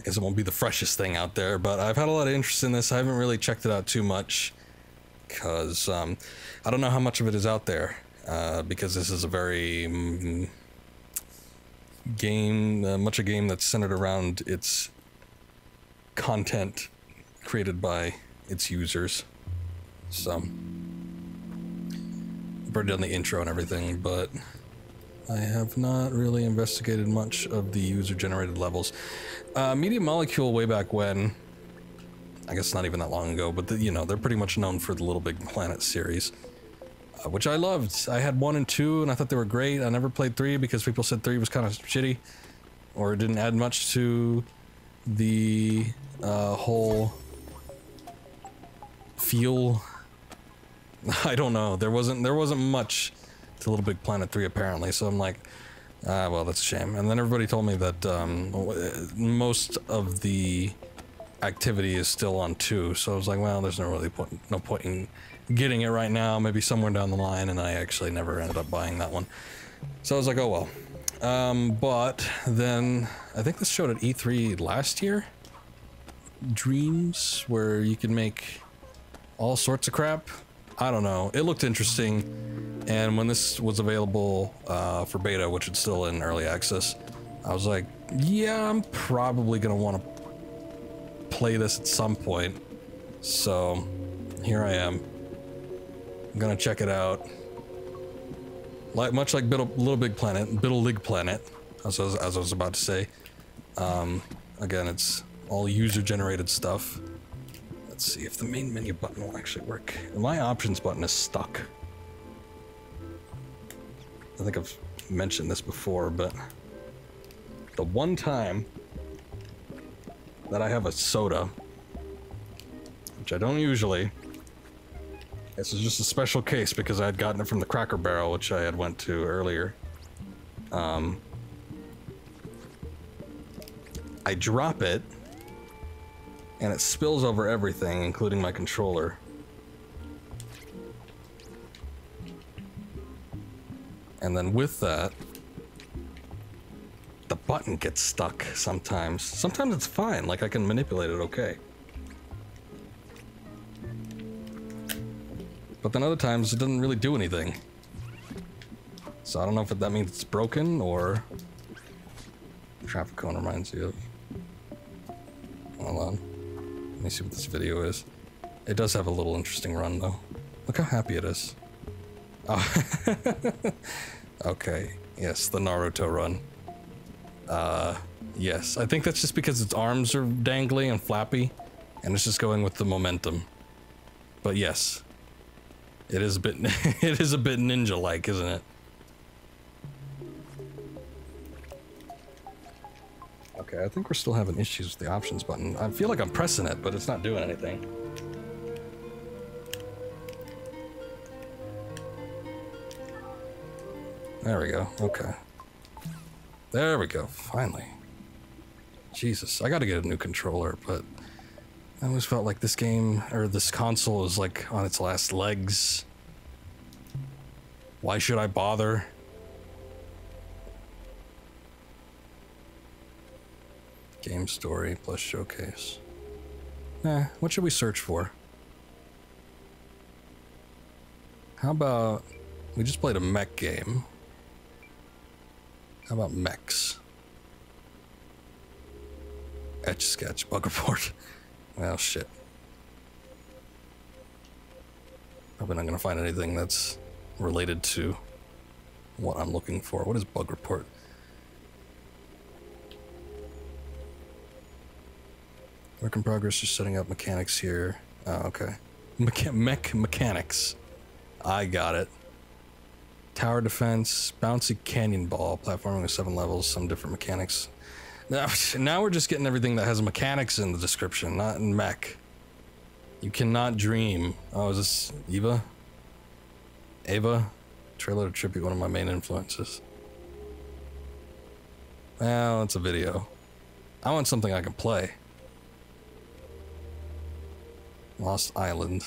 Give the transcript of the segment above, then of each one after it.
guess it won't be the freshest thing out there, but I've had a lot of interest in this. I haven't really checked it out too much because I don't know how much of it is out there because this is a very much a game that's centered around its content created by its users. So I've already done the intro and everything, but I have not really investigated much of the user-generated levels. Media Molecule way back when, I guess not even that long ago, but you know, they're pretty much known for the Little Big Planet series, which I loved. I had 1 and 2 and I thought they were great. I never played 3 because people said 3 was kind of shitty or it didn't add much to the whole feel. I don't know. There wasn't much to Little Big Planet 3 apparently, so I'm like, well, that's a shame. And then everybody told me that most of the activity is still on 2, so I was like, well, there's no point in getting it right now, maybe somewhere down the line, and I actually never ended up buying that one. So I was like, oh well. But then, I think this showed at E3 last year, Dreams, where you can make all sorts of crap. I don't know, it looked interesting, and when this was available for beta, which is still in early access, I was like, yeah, I'm probably gonna want to play this at some point. So here I am. I'm gonna check it out. Much like Little Big Planet, as I was about to say. Again, it's all user-generated stuff. Let's see if the main menu button will actually work. My options button is stuck. I think I've mentioned this before, but the one time that I have a soda, which I don't usually, this is just a special case because I had gotten it from the Cracker Barrel, which I had went to earlier. I drop it, and it spills over everything, including my controller. And then with that, the button gets stuck sometimes. Sometimes it's fine, like I can manipulate it okay. But then other times it doesn't really do anything. So I don't know if that means it's broken or... Traffic cone reminds you of... Hold on. Let me see what this video is. It does have a little interesting run though. Look how happy it is. Oh. Okay, yes, the Naruto run. Yes, I think that's just because its arms are dangly and flappy, and it's just going with the momentum. But yes, it is a bit, it is a bit ninja-like, isn't it? Okay, I think we're still having issues with the options button. I feel like I'm pressing it, but it's not doing anything. There we go, okay. There we go, finally. Jesus, I gotta get a new controller, but I always felt like this game, or this console is like on its last legs. Why should I bother? Game story plus showcase. What should we search for? How about, we just played a mech game. How about mechs? Etch sketch, bug report. Well, shit. Probably not gonna find anything that's related to what I'm looking for. What is bug report? Work in progress, just setting up mechanics here. Oh, okay. Mech mechanics. I got it. Tower defense, bouncy canyon ball, platforming with 7 levels, some different mechanics. Now we're just getting everything that has mechanics in the description, not in mech. You cannot dream. Oh, is this Eva? Ava? Trailer to tribute one of my main influences. Well, it's a video. I want something I can play. Lost Island.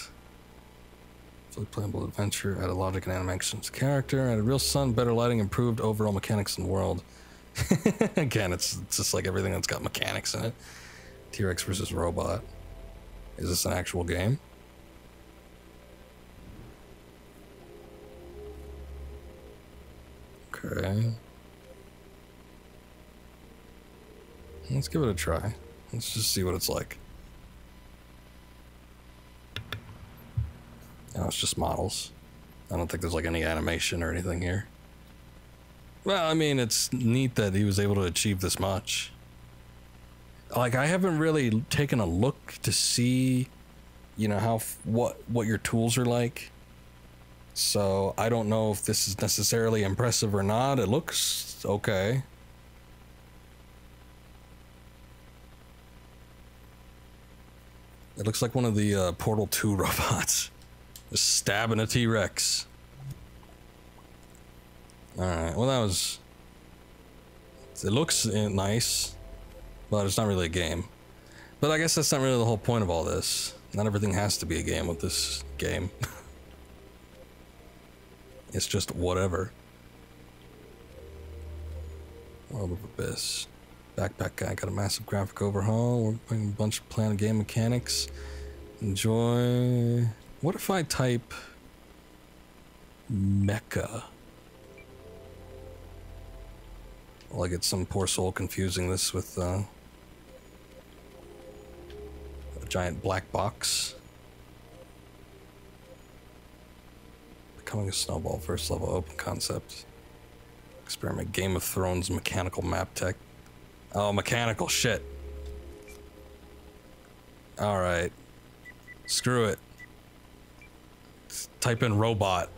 Fully playable adventure, added logic and animations to character, added real sun, better lighting, improved overall mechanics in the world. Again, it's just like everything that's got mechanics in it. T-Rex versus robot. Is this an actual game? Okay. Let's give it a try. Let's just see what it's like. Oh, it's just models. I don't think there's like any animation or anything here. Well, I mean, it's neat that he was able to achieve this much. Like, I haven't really taken a look to see, you know, how what your tools are like. So I don't know if this is necessarily impressive or not. It looks okay. It looks like one of the Portal 2 robots. Just stabbing a T-Rex. Alright, well that was... It looks nice, but it's not really a game. But I guess that's not really the whole point of all this. Not everything has to be a game with this game. It's just whatever. World of Abyss. Backpack guy got a massive graphic overhaul. We're playing a bunch of planned game mechanics. Enjoy. What if I type mecha? Will I get some poor soul confusing this with a giant black box? Becoming a snowball, first level open concept. Experiment Game of Thrones mechanical map tech. Oh, mechanical shit. Alright. Screw it. Type in robot.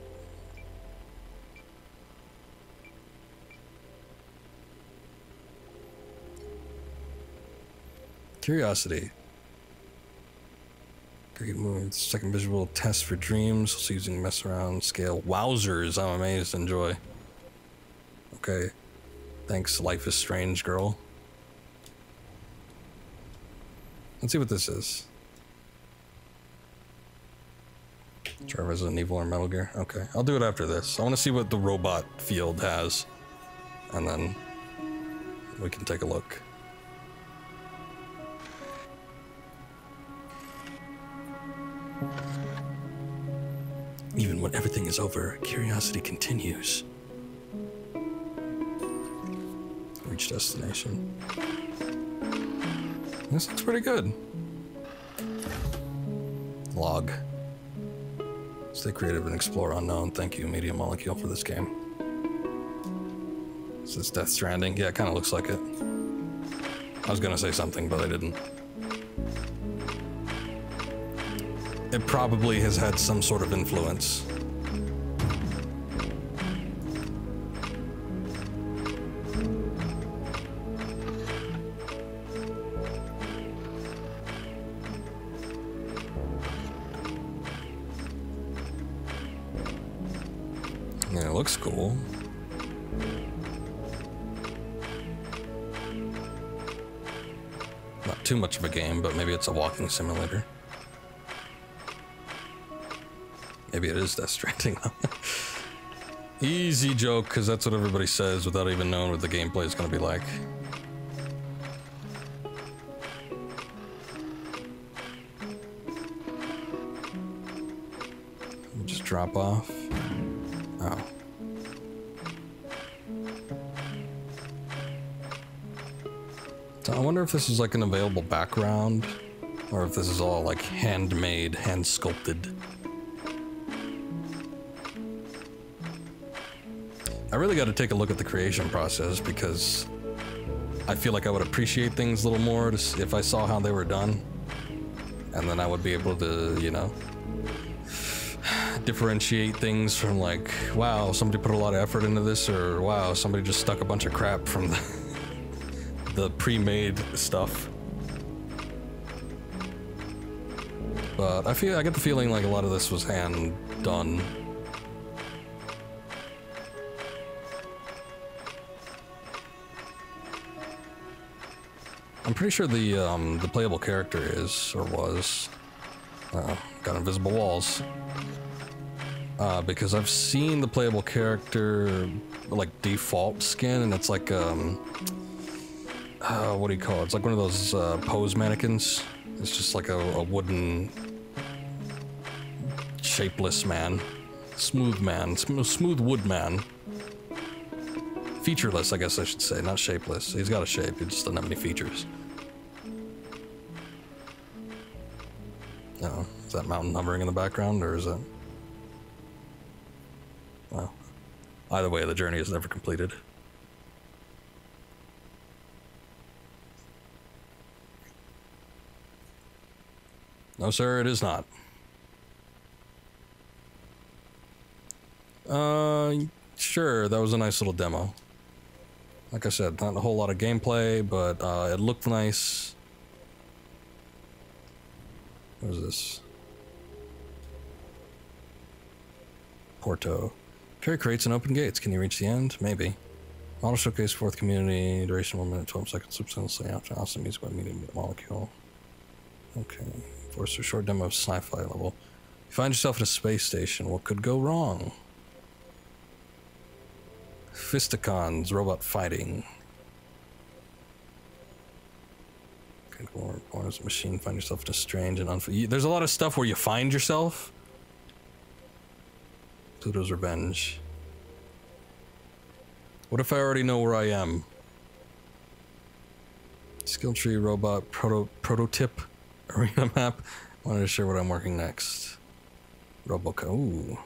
Curiosity. Great move. Second visual test for dreams. Also using mess around scale. Wowzers. I'm amazed. Enjoy. Okay. Thanks, Life is Strange, girl. Let's see what this is. Try Resident Evil or Metal Gear. Okay, I'll do it after this. I want to see what the robot field has, and then we can take a look. Even when everything is over, curiosity continues. Reach destination. This looks pretty good. Log. Stay creative and explore unknown. Thank you, Media Molecule, for this game. Is this Death Stranding? Yeah, it kind of looks like it. I was gonna say something, but I didn't. It probably has had some sort of influence. Yeah, it looks cool. Not too much of a game, but maybe it's a walking simulator. Maybe it is Death Stranding. Easy joke, because that's what everybody says without even knowing what the gameplay is going to be like. Just drop off. Oh. So I wonder if this is like an available background, or if this is all like handmade, hand sculpted. I really got to take a look at the creation process, because I feel like I would appreciate things a little more if I saw how they were done, and then I would be able to, you know, differentiate things from like, wow, somebody put a lot of effort into this, or wow, somebody just stuck a bunch of crap from the pre-made stuff. But I get the feeling like a lot of this was hand done. I'm pretty sure the playable character is, or was, got invisible walls. Because I've seen the playable character like default skin, and it's like what do you call it? It's like one of those pose mannequins. It's just like a wooden, shapeless man. Smooth man. Smooth wood man. Featureless, I guess I should say, not shapeless. He's got a shape, he just doesn't have any features. No, is that mountain hovering in the background, or is it? Well, either way, the journey is never completed. No, sir, it is not. Sure, that was a nice little demo. Like I said, not a whole lot of gameplay, but it looked nice. What is this? Porto. Carry crates and open gates. Can you reach the end? Maybe. Model showcase, 4th community, duration 1 minute, 12 seconds, substantially after awesome music by medium molecule. Okay. Force a short demo of sci-fi level. You find yourself in a space station. What could go wrong? Fisticons, robot fighting. Okay, born as a machine, find yourself in a strange and there's a lot of stuff where you find yourself. Pluto's Revenge. What if I already know where I am? Skill tree, robot, prototype, arena map. Wanted to share what I'm working next. Roboco. Ooh.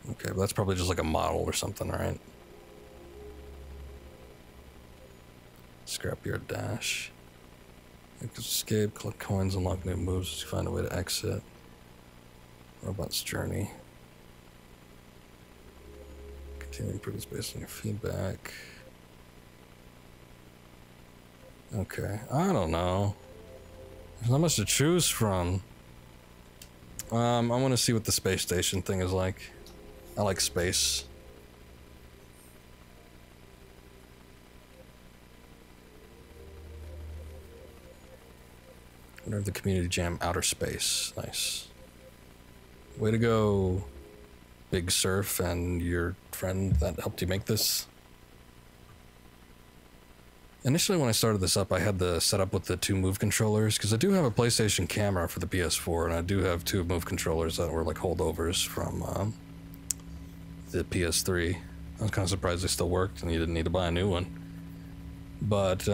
Okay, but that's probably just like a model or something, right? Scrapyard dash. Escape, collect coins, unlock new moves, find a way to exit. Robot's journey. Continue improvements based on your feedback. Okay, I don't know. There's not much to choose from. I want to see what the space station thing is like. I like space. Whatever the community jam, outer space. Nice. Way to go, Big Surf and your friend that helped you make this. Initially when I started this up, I had the setup with the 2 move controllers, because I do have a PlayStation camera for the PS4, and I do have 2 move controllers that were like holdovers from the PS3. I was kind of surprised they still worked and you didn't need to buy a new one. But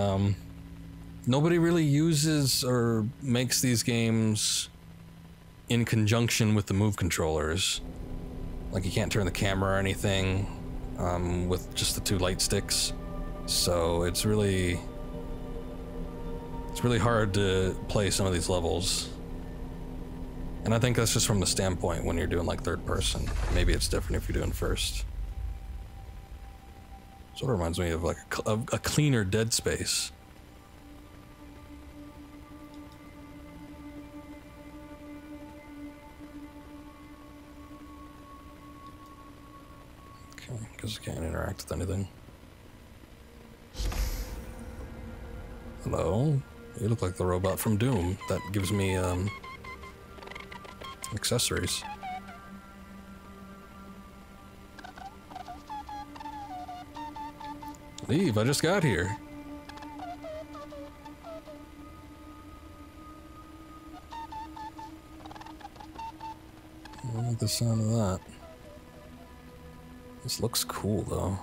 nobody really uses or makes these games in conjunction with the move controllers. Like you can't turn the camera or anything with just the 2 light sticks. So it's really hard to play some of these levels. And I think that's just from the standpoint when you're doing like 3rd person. Maybe it's different if you're doing first. Sort of reminds me of like a cleaner Dead Space. Okay, because I can't interact with anything. Hello? You look like the robot from Doom. That gives me accessories. Leave, I just got here. I don't like the sound of that. This looks cool though.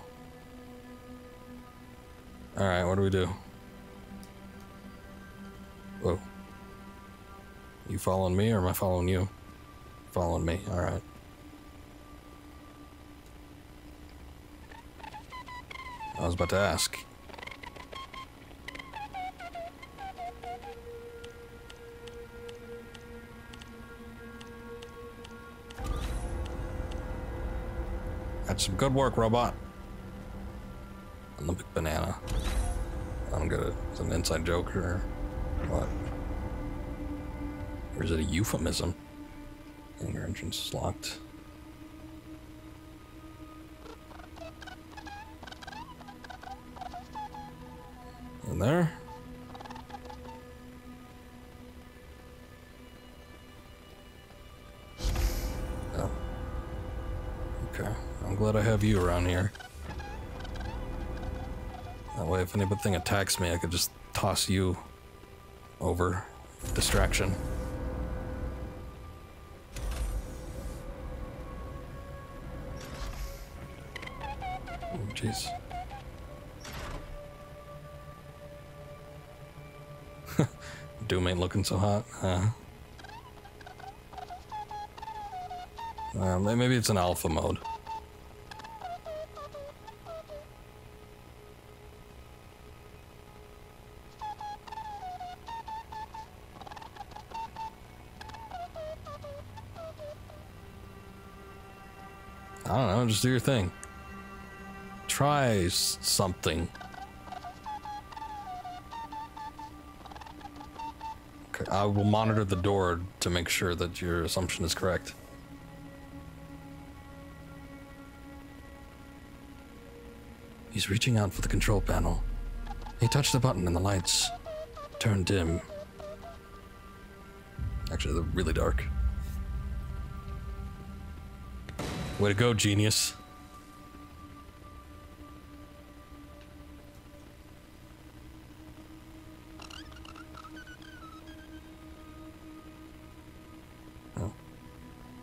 Alright, what do we do? Whoa. You following me or am I following you? Following me, alright. I was about to ask. That's some good work, robot. Olympic banana. I'm gonna. It's an inside joke or what? Or is it a euphemism? And your entrance is locked. In there. Oh. Okay. I'm glad I have you around here. That way, if anything attacks me, I could just toss you over. Distraction. Oh, jeez. Doom ain't looking so hot. Maybe it's an alpha mode. I don't know, just do your thing. Try something. Okay, I will monitor the door to make sure that your assumption is correct. He's reaching out for the control panel. He touched the button and the lights turned dim. Actually, they're really dark. Way to go, genius. Oh,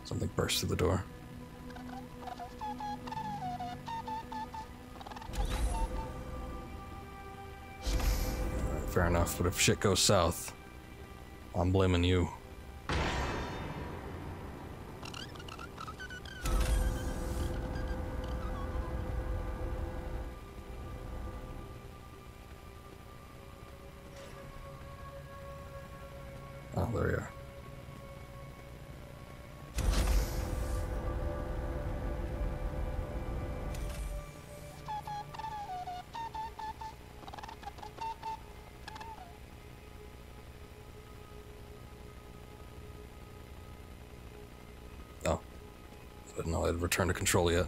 something burst through the door. Fair enough, but if shit goes south, I'm blaming you. Oh, there you are. Oh. I didn't know I'd returned to control yet.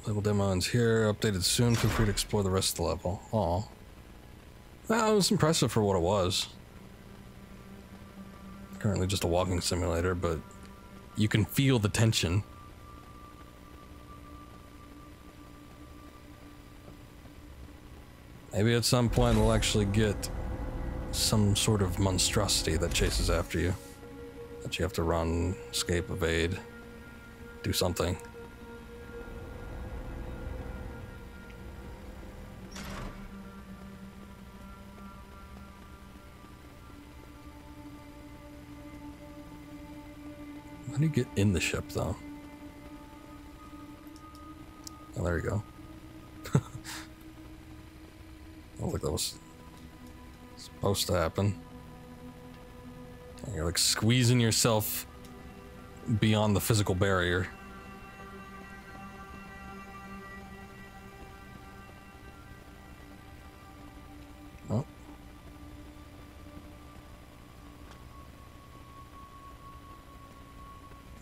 Level demo ends here. Updated soon. Feel free to explore the rest of the level. Aw. Well, it was impressive for what it was. Currently just a walking simulator, but you can feel the tension. Maybe at some point we'll actually get some sort of monstrosity that chases after you. That you have to run, escape, evade, do something. How do you get in the ship, though? Oh, there you go. I don't think that was supposed to happen. You're like squeezing yourself beyond the physical barrier. Oh.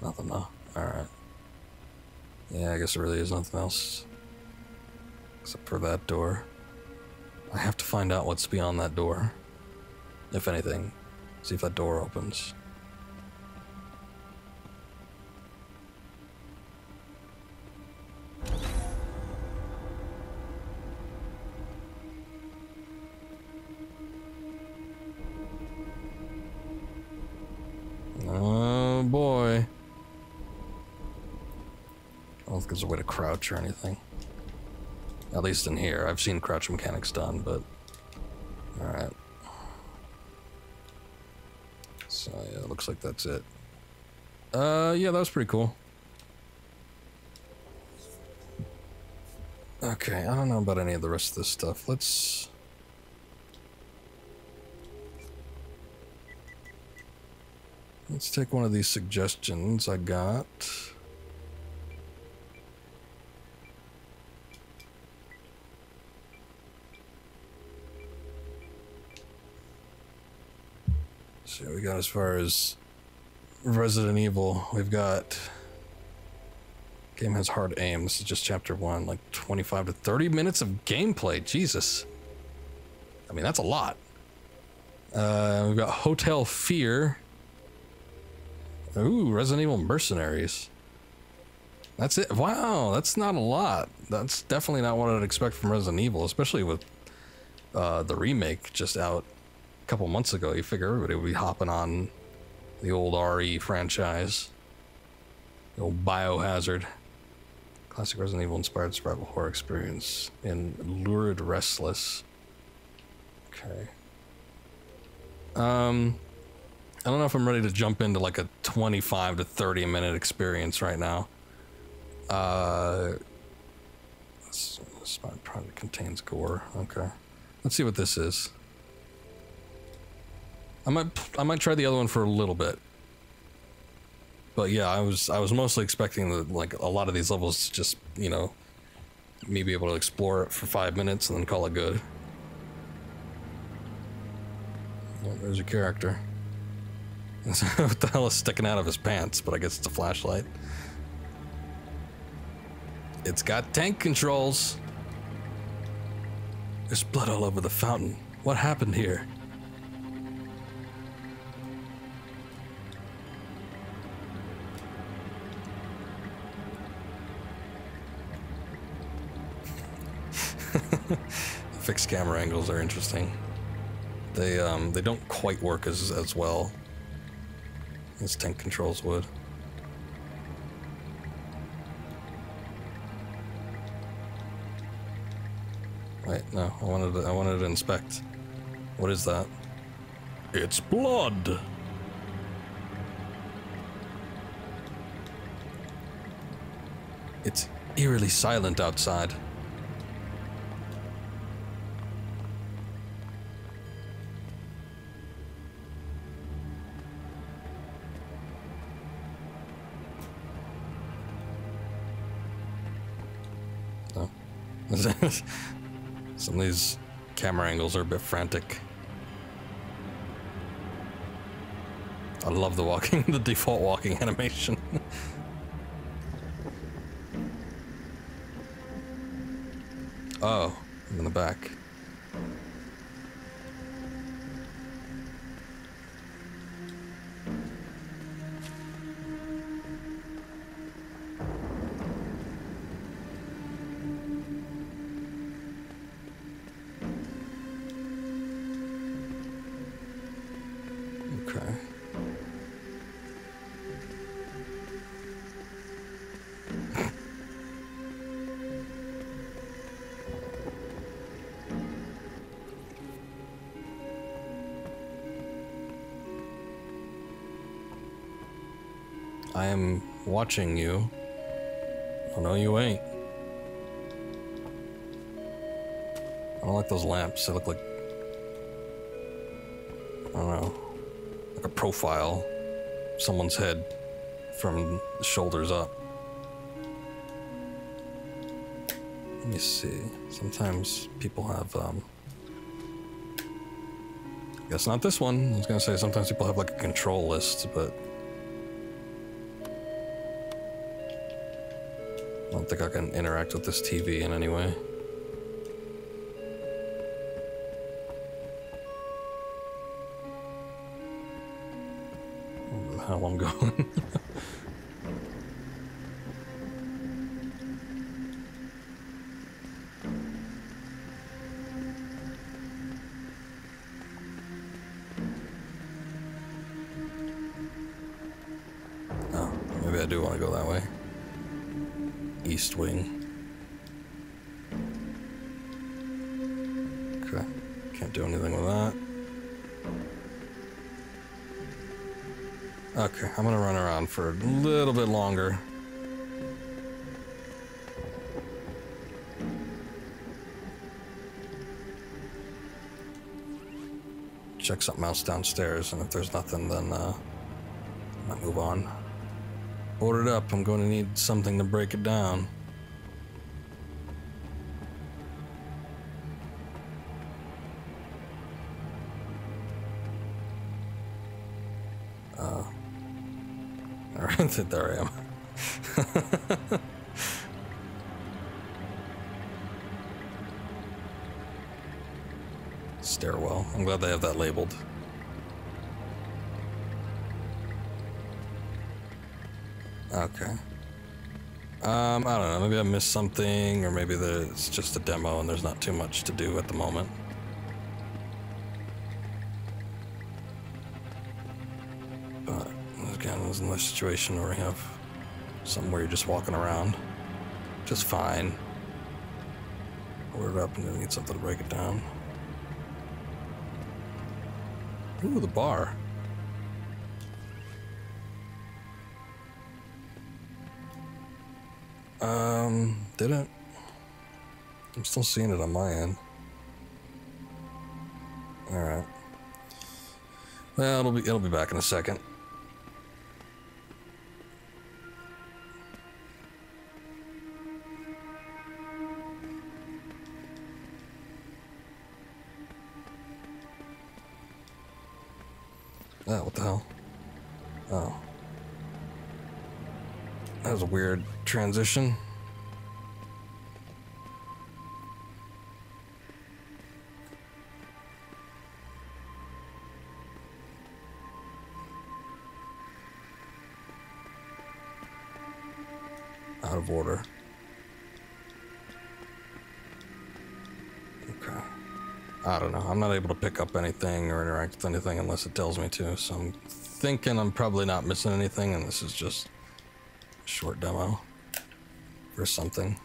Nothing, though. Alright. Yeah, I guess there really is nothing else. Except for that door. I have to find out what's beyond that door. If anything. See if that door opens. Oh boy. I don't think there's a way to crouch or anything. At least in here. I've seen crouch mechanics done, but... Alright. So yeah, it looks like that's it. Yeah, that was pretty cool. Okay, I don't know about any of the rest of this stuff. Let's take one of these suggestions I got. So we got as far as Resident Evil. We've got game has hard aim. This is just chapter 1, like 25 to 30 minutes of gameplay. Jesus. I mean, that's a lot. We've got Hotel Fear. Ooh, Resident Evil Mercenaries. That's it. Wow, that's not a lot. That's definitely not what I'd expect from Resident Evil, especially with the remake just out a couple months ago. You figure everybody would be hopping on the old RE franchise. The old Biohazard. Classic Resident Evil inspired survival horror experience in Lurid Restless. Okay. I don't know if I'm ready to jump into like a 25 to 30 minute experience right now. This product contains gore. Okay. Let's see what this is. I might try the other one for a little bit. But yeah, I was mostly expecting that, like, a lot of these levels to just, you know, me be able to explore it for 5 minutes and then call it good. Oh, there's your character. What the hell is sticking out of his pants? But I guess it's a flashlight. It's got tank controls. There's blood all over the fountain. What happened here? Fixed camera angles are interesting. They don't quite work as well as tank controls would. Wait, no, I wanted to inspect. What is that? It's blood. It's eerily silent outside. Some of these camera angles are a bit frantic. I love the walking, the default walking animation. Oh, I'm in the back. I am watching you. Oh no, you ain't. I don't like those lamps. They look like, I don't know, like a profile of someone's head from the shoulders up. Let me see. Sometimes people have, I guess not this one. I was gonna say sometimes people have like a control list, but I don't think I can interact with this TV in any way. Where the hell I'm going? Oh, maybe I do want to go that way. East wing. Okay, can't do anything with that. Okay, I'm gonna run around for a little bit longer. Check something else downstairs, and if there's nothing, then I might move on. Board it up, I'm going to need something to break it down. Alright, there I am. Stairwell, I'm glad they have that labeled. Okay. I don't know, maybe I missed something, or maybe it's just a demo and there's not too much to do at the moment. But again, there's another situation where we have somewhere you're just walking around, just fine. Order it up and then need something to break it down. Ooh, the bar. Did it? I'm still seeing it on my end. Alright. Well, it'll be back in a second. Ah, what the hell? Oh. That was a weird transition. Out of order. Okay. I don't know. I'm not able to pick up anything or interact with anything unless it tells me to, so I'm thinking I'm probably not missing anything, and this is just a short demo for something,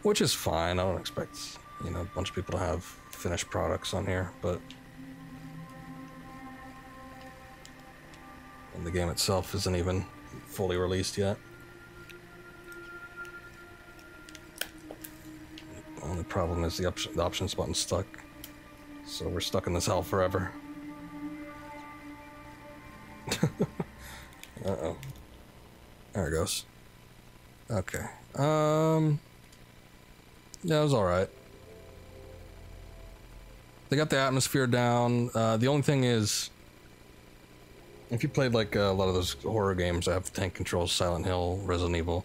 which is fine. I don't expect, you know, a bunch of people to have finished products on here, but and the game itself isn't even fully released yet. The only problem is the options button's stuck. So we're stuck in this hell forever. Uh-oh. There it goes. Okay. Yeah, it was alright. They got the atmosphere down. The only thing is, if you played like a lot of those horror games that have tank controls, Silent Hill, Resident Evil,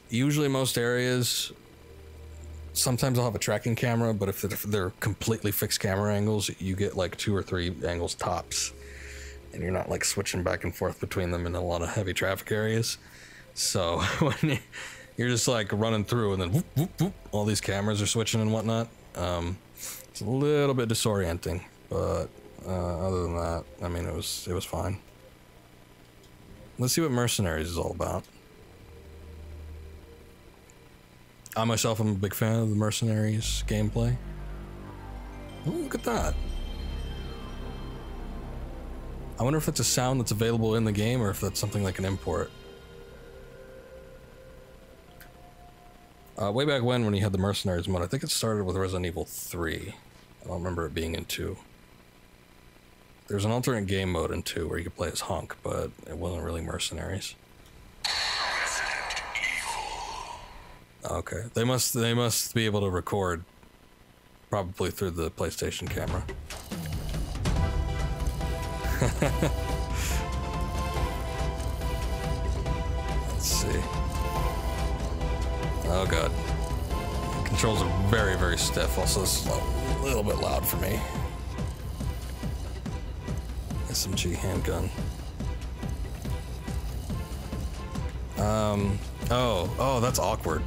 usually most areas, sometimes I'll have a tracking camera, but if they're completely fixed camera angles, you get like 2 or 3 angles tops, and you're not like switching back and forth between them in a lot of heavy traffic areas. So when you're just like running through and then whoop, whoop, whoop, all these cameras are switching and whatnot, it's a little bit disorienting, but other than that, I mean, it was fine. Let's see what Mercenaries is all about. I myself am a big fan of the Mercenaries gameplay. Ooh, look at that. I wonder if it's a sound that's available in the game or if that's something like an import. Way back when you had the Mercenaries mode, I think it started with Resident Evil 3. I don't remember it being in 2. There's an alternate game mode in 2 where you could play as Hunk, but it wasn't really Mercenaries. Okay, they must be able to record, probably through the PlayStation camera. Let's see. Oh god, controls are very, very stiff. Also, it's a little bit loud for me. SMG handgun. Oh, that's awkward.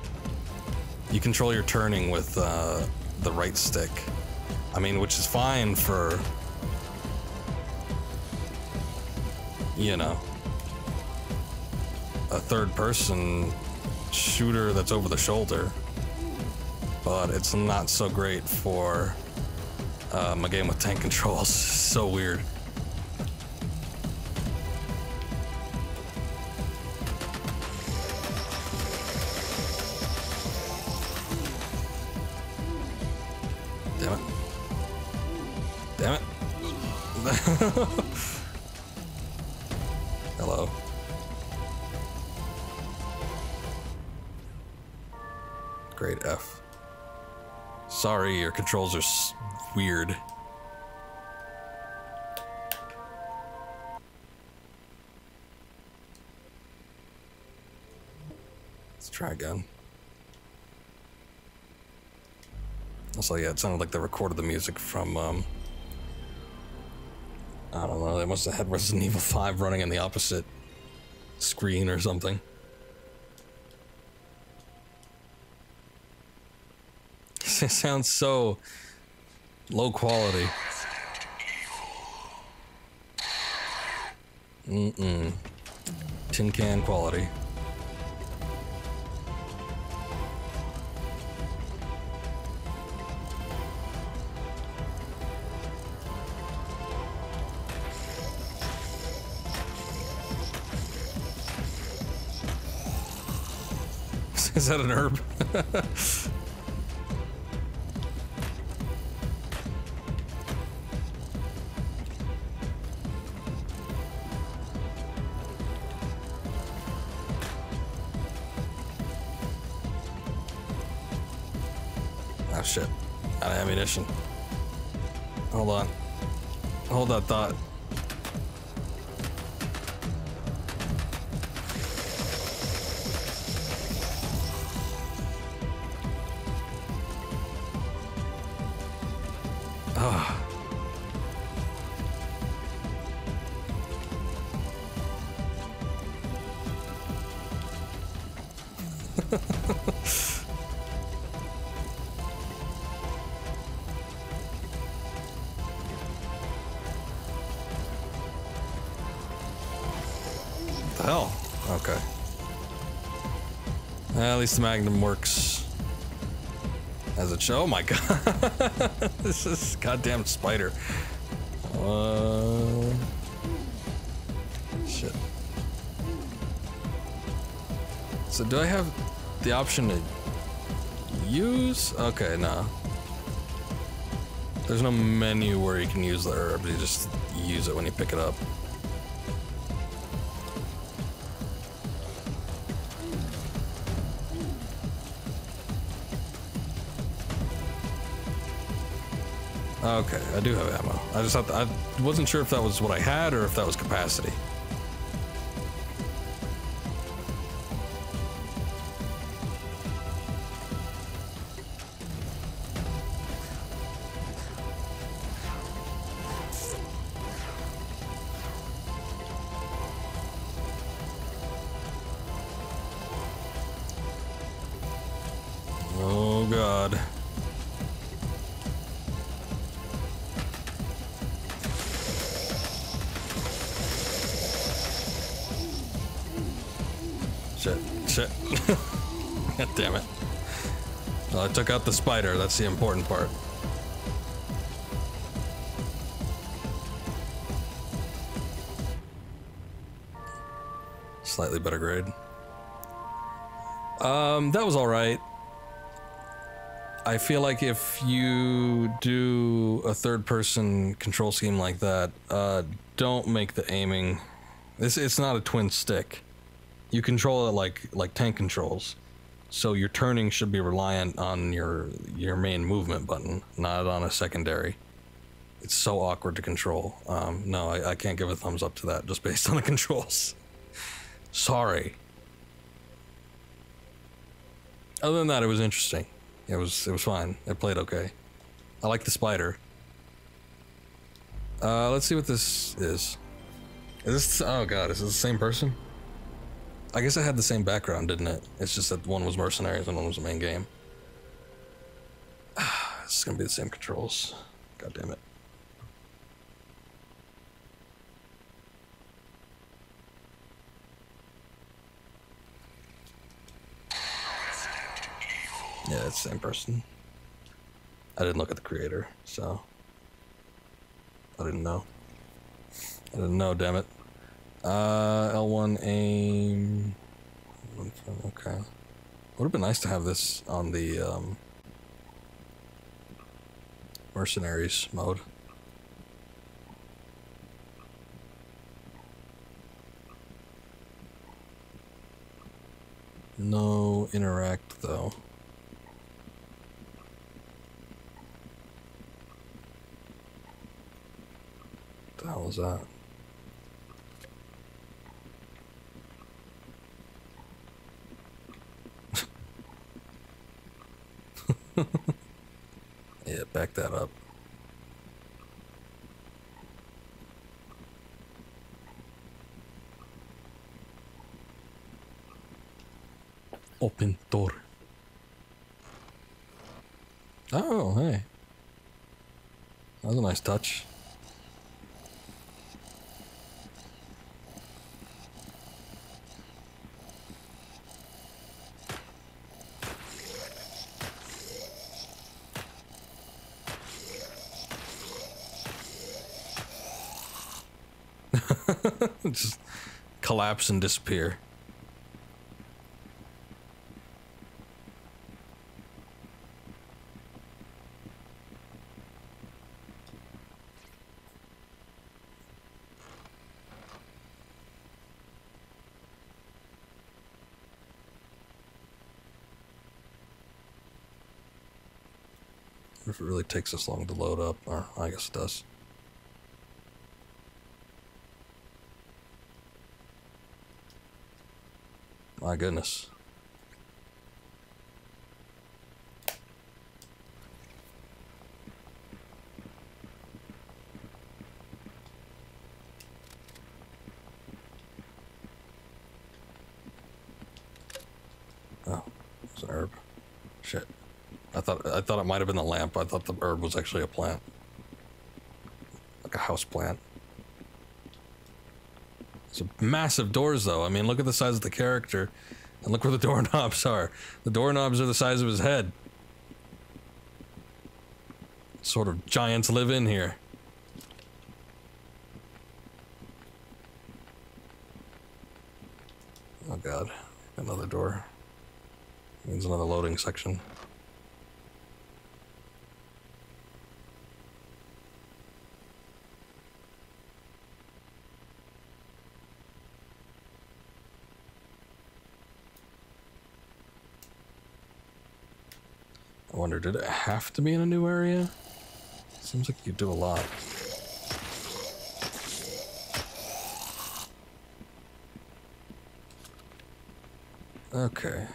You control your turning with the right stick. I mean, which is fine for, you know, a third-person shooter that's over the shoulder, but it's not so great for a game with tank controls. So weird. Damn it. Hello. Grade F. Sorry, your controls are weird. Let's try again. Also, yeah, it sounded like they recorded the music from, I don't know, they must have had Resident Evil 5 running in the opposite screen or something. It sounds so low quality. Tin can quality. Is that an herb? Oh shit. Out of ammunition. Hold on. Hold that thought. Ah. The hell? Okay. At least the Magnum works as it should. Oh my god. This is goddamn spider. Shit. So do I have the option to use? Okay, no. There's no menu where you can use the herb. You just use it when you pick it up. Okay, I do have ammo. I just have to, I wasn't sure if that was what I had or if that was capacity. Oh god. Shit. God damn it. Well, I took out the spider, that's the important part. Slightly better grade. That was alright. I feel like if you do a third-person control scheme like that, don't make the aiming... It's not a twin stick. You control it like tank controls, so your turning should be reliant on your main movement button, not on a secondary. It's so awkward to control. No, I can't give a thumbs up to that just based on the controls. Sorry. Other than that, it was interesting. It was fine. It played okay. I like the spider. Let's see what this is. Is this? Oh god, is this the same person? I guess it had the same background, didn't it? It's just that one was mercenaries and one was the main game. This is gonna be the same controls. God damn it. Yeah, it's the same person. I didn't look at the creator, so I didn't know. I didn't know, damn it. L1 aim. Okay. Would have been nice to have this on the mercenaries mode. No interact though. What the hell is that? Yeah, back that up. Open door. Oh, hey. That was a nice touch. Just collapse and disappear. If it really takes this long to load up, or I guess it does. My goodness. Oh, it's an herb. Shit. I thought it might have been the lamp. I thought the herb was actually a plant. Like a house plant. It's massive doors though. I mean, look at the size of the character. And look where the doorknobs are. The doorknobs are the size of his head. Sort of giants live in here. Oh god. Another door. Means another loading section. I wonder, did it have to be in a new area? Seems like you do a lot. Okay.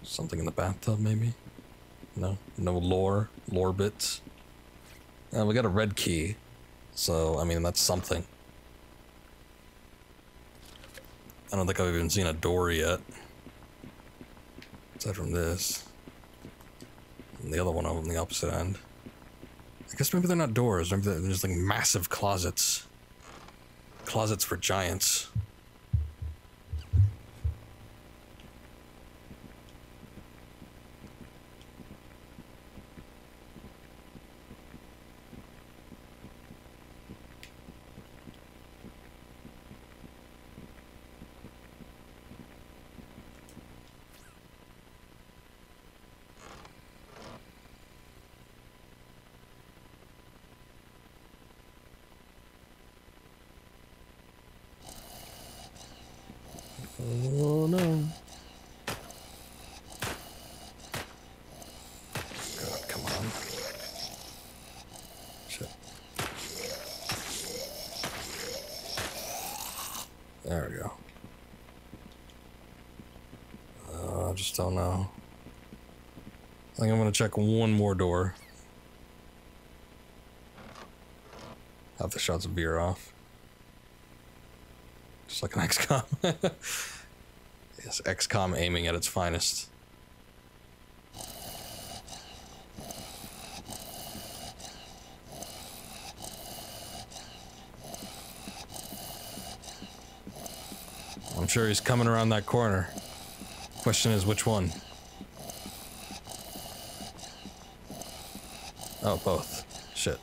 Something in the bathtub, maybe? No? No lore bits? We got a red key. So, I mean, that's something. I don't think I've even seen a door yet. Aside from this. And the other one on the opposite end. I guess maybe they're not doors. Maybe they're just like massive closets. Closets for giants. Oh no. God, come on. Shit. There we go. I just don't know. I think I'm gonna check one more door. Have the shots of beer off. Just like an XCOM. Yes, XCOM aiming at its finest. I'm sure he's coming around that corner. Question is, which one? Oh, both. Shit.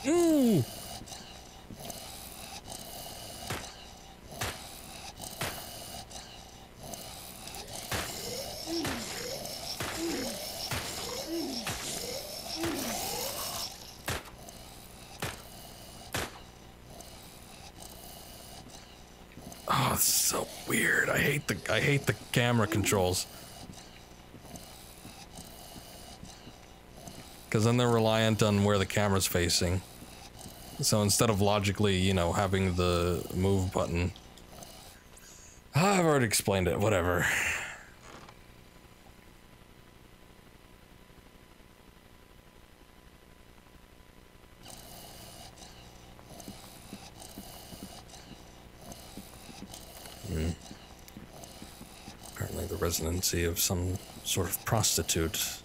Ooh. Oh, it's so weird. I hate the camera controls. Because then they're reliant on where the camera's facing. So instead of logically, you know, having the move button. I've already explained it, whatever. residency of some sort of prostitute.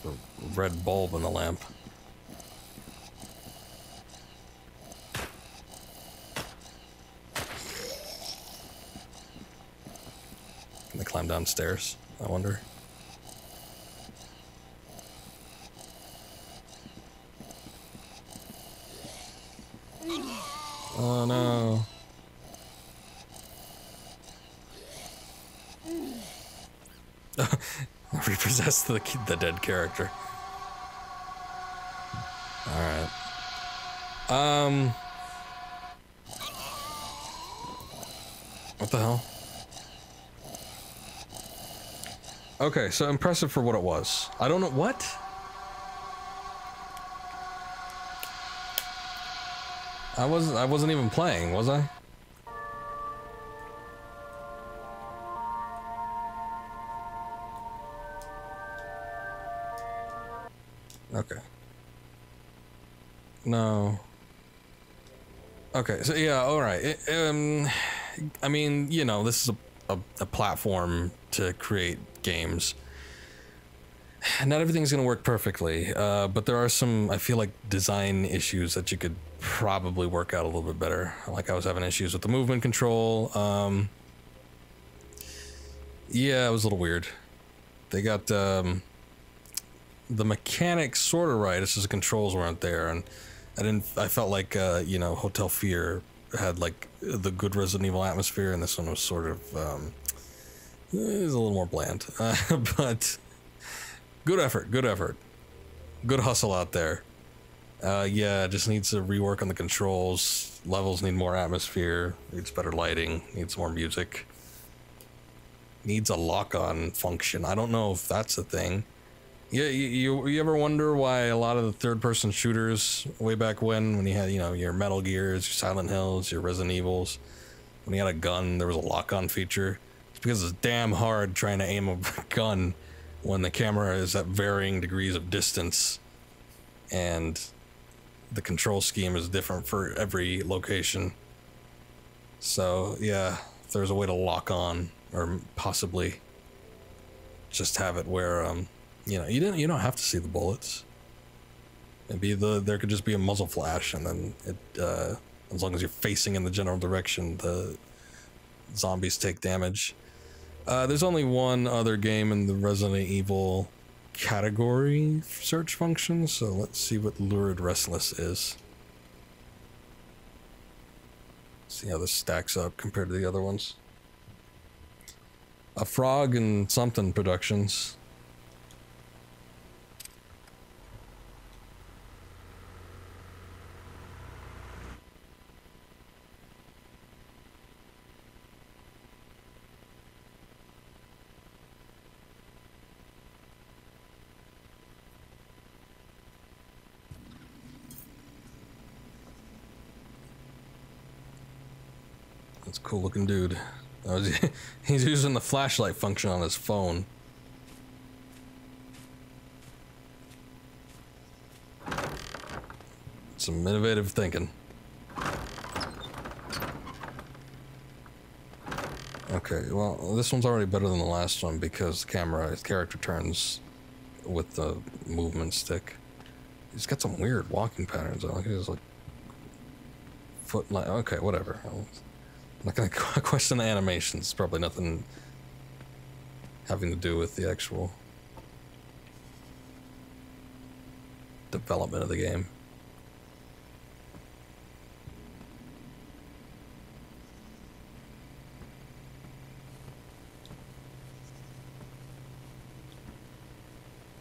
The red bulb in the lamp. Can they climb downstairs? I wonder. Oh no. Repossess the dead character. Alright. What the hell? Okay, so impressive for what it was. I don't know what? I wasn't even playing, was I? Okay. No. Okay, so yeah, alright. I mean, you know, this is a platform to create games. Not everything's gonna work perfectly, but there are some, I feel like, design issues that you could probably work out a little bit better. Like I was having issues with the movement control. Yeah, it was a little weird. They got the mechanics sort of right. It's just the controls weren't there, and I felt like you know, Hotel Fear had like the good Resident Evil atmosphere, and this one was sort of it was a little more bland. But good effort, good hustle out there. Yeah, it just needs to rework on the controls. Levels need more atmosphere, needs better lighting, needs more music, needs a lock-on function. I don't know if that's a thing. Yeah, you ever wonder why a lot of the third-person shooters way back when you had, you know, your Metal Gears, your Silent Hills, your Resident Evils, when you had a gun, there was a lock-on feature? It's because it's damn hard trying to aim a gun when the camera is at varying degrees of distance, and the control scheme is different for every location. So yeah, if there's a way to lock on, or possibly just have it where you know, you don't have to see the bullets. Maybe there could just be a muzzle flash, and then it as long as you're facing in the general direction, the zombies take damage. There's only one other game in the Resident Evil category search function, so let's see what Lurid Restless is. See how this stacks up compared to the other ones. A Frog and Something Productions. That's a cool looking dude. He's using the flashlight function on his phone. Some innovative thinking. Okay, well, this one's already better than the last one because the character turns with the movement stick. He's got some weird walking patterns. I like his like foot. Okay, whatever. I'm not gonna question the animations. It's probably nothing having to do with the actual development of the game.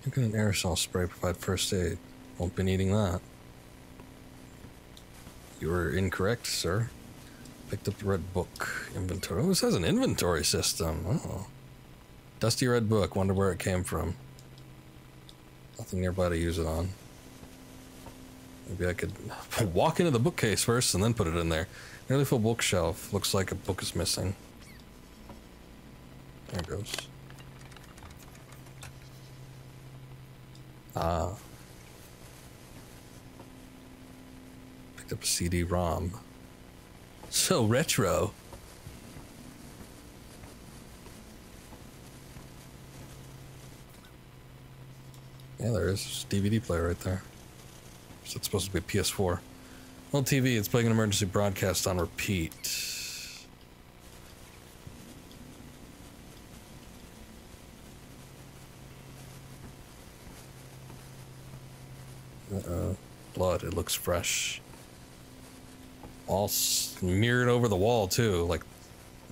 How can an aerosol spray provide first aid? Won't be needing that. You were incorrect, sir. Picked up the red book. Inventory. Oh, this has an inventory system. Oh. Dusty red book. Wonder where it came from. Nothing nearby to use it on. Maybe I could walk into the bookcase first and then put it in there. Nearly full bookshelf. Looks like a book is missing. There it goes. Ah. Picked up a CD-ROM. So retro. Yeah, there is. DVD player right there. So it's supposed to be a PS4. Well, TV, it's playing an emergency broadcast on repeat. Uh-oh. Blood, it looks fresh. All smeared over the wall, too. Like,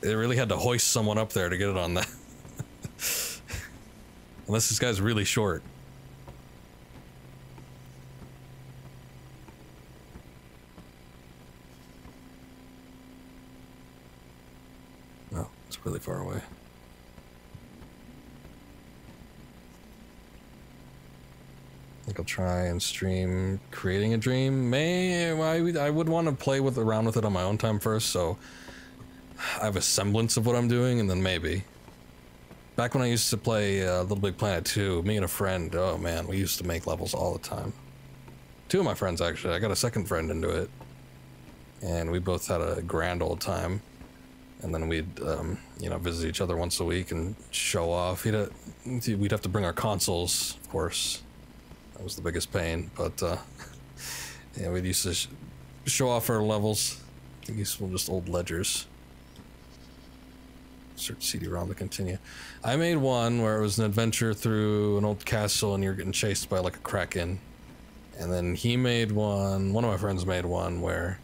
they really had to hoist someone up there to get it on that. Unless this guy's really short. No, it's really far away. I think I'll try and stream creating a dream. I would want to play around with it on my own time first, so I have a semblance of what I'm doing, and then maybe. Back when I used to play Little Big Planet 2, me and a friend, oh man, we used to make levels all the time. Two of my friends, actually. I got a second friend into it. And we both had a grand old time. And then we'd, you know, visit each other once a week and show off. We'd have to bring our consoles, of course. That was the biggest pain, but, yeah, we'd used to show off our levels. I think these were just old ledgers. Search CD-ROM to continue. I made one where it was an adventure through an old castle and you're getting chased by like a kraken. And then he made one of my friends made one where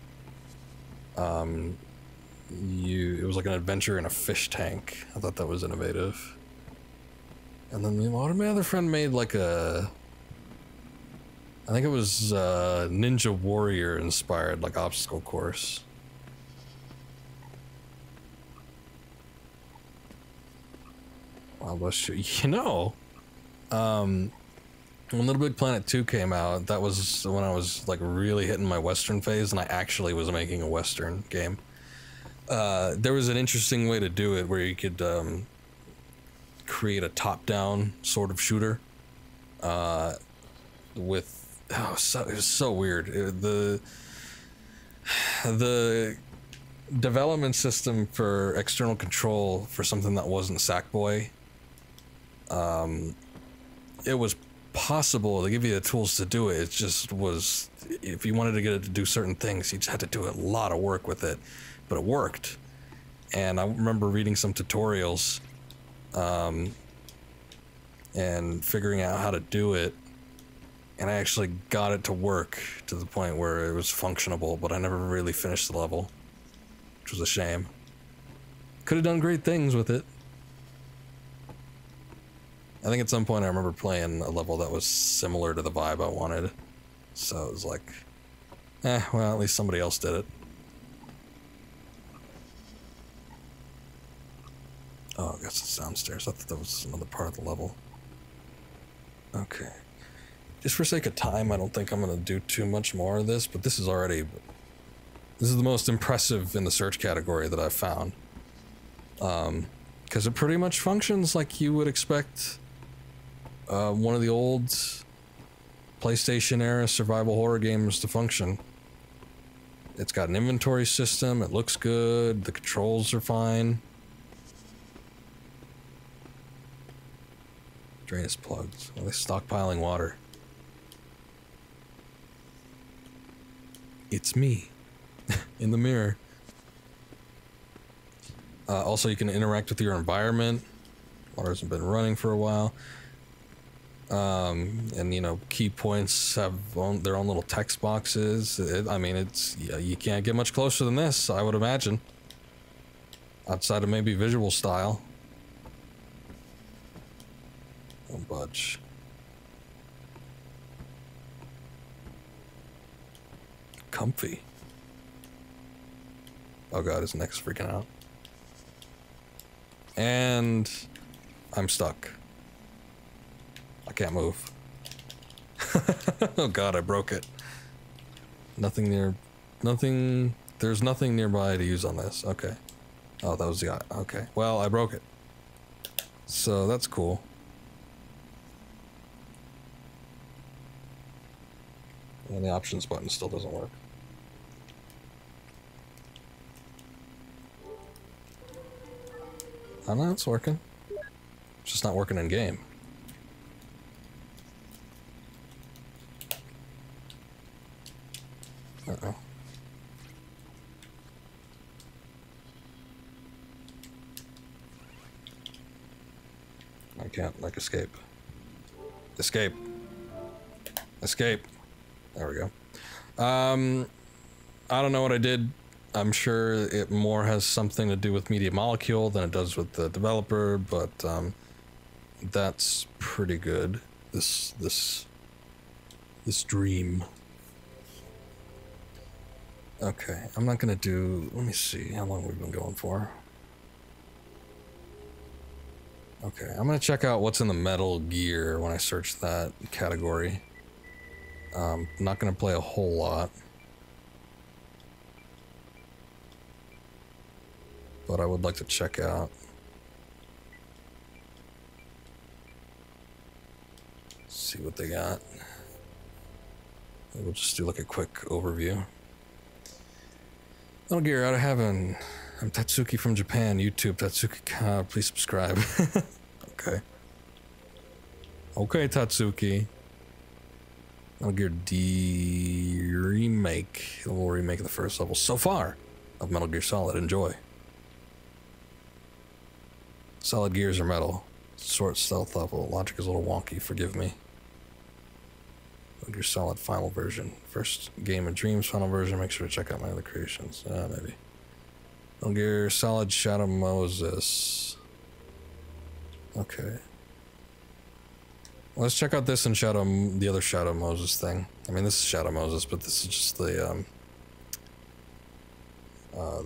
it was like an adventure in a fish tank. I thought that was innovative. And then my other friend made like I think it was Ninja Warrior inspired, like obstacle course. Wow, you know, when Little Big Planet 2 came out, that was when I was like really hitting my Western phase, and I actually was making a Western game. There was an interesting way to do it where you could create a top-down sort of shooter with it was so weird. The development system for external control for something that wasn't Sackboy. It was possible to give you the tools to do it. It just was, if you wanted to get it to do certain things, you just had to do a lot of work with it, but it worked. And I remember reading some tutorials, and figuring out how to do it. And I actually got it to work to the point where it was functionable, but I never really finished the level, which was a shame. Could have done great things with it. I think at some point I remember playing a level that was similar to the vibe I wanted. So it was like, well, at least somebody else did it. Oh, I guess it's downstairs. I thought that was another part of the level. Okay. Just for sake of time, I don't think I'm going to do too much more of this, but this is the most impressive in the search category that I've found. Because it pretty much functions like you would expect one of the old PlayStation era survival horror games to function. It's got an inventory system, it looks good, the controls are fine. Drain is plugged. Well, they're stockpiling water. It's me. In the mirror. Also, you can interact with your environment. Water hasn't been running for a while. And, you know, key points have their own little text boxes. I mean, you can't get much closer than this, I would imagine. Outside of maybe visual style. Don't budge. Comfy. Oh god, his neck's freaking out. And I'm stuck. I can't move. Oh god, I broke it. There's nothing nearby to use on this. Okay. Oh, that was the guy. Okay. Well, I broke it. So that's cool. And the options button still doesn't work. Oh no, it's working. It's just not working in game. Uh-oh. I can't, like, escape. Escape. Escape. There we go. I don't know what I did. I'm sure it more has something to do with Media Molecule than it does with the developer, but that's pretty good. This dream. Okay, I'm not gonna do. Let me see how long we've been going for. Okay, I'm gonna check out what's in the Metal Gear when I search that category. Not gonna play a whole lot. But I would like to check out. See what they got. We'll just do like a quick overview. Metal Gear out of heaven. I'm Tatsuki from Japan. YouTube, Tatsuki. Please subscribe. Okay. Okay, Tatsuki. Metal Gear D remake. We'll remake the first level so far of Metal Gear Solid. Enjoy. Solid gears are metal. Short stealth level. Logic is a little wonky. Forgive me. Metal Gear Solid final version. First game of Dreams final version. Make sure to check out my other creations. Maybe. Metal Gear Solid Shadow Moses. Okay. Let's check out this and the other Shadow Moses thing. I mean, this is Shadow Moses, but this is just the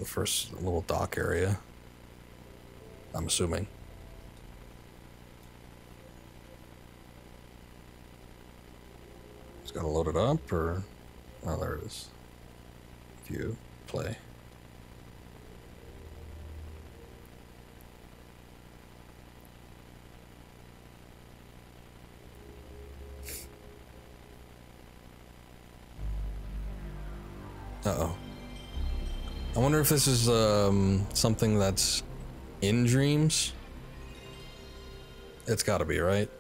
first little dock area. I'm assuming. It's gotta load it up, or... Oh, there it is. View. Play. Uh-oh. I wonder if this is something that's in Dreams? It's gotta be, right?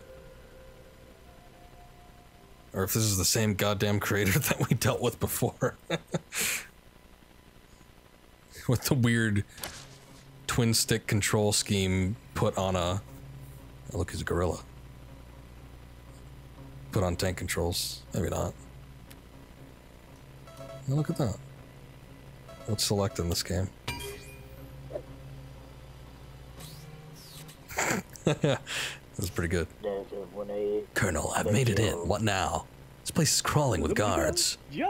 Or if this is the same goddamn creator that we dealt with before. With the weird twin stick control scheme put on a... Oh, look, he's a gorilla. Put on tank controls. Maybe not. Oh, look at that. Let's select in this game. Yeah, that's pretty good. Colonel, I've made it in. What now? This place is crawling with guards. It's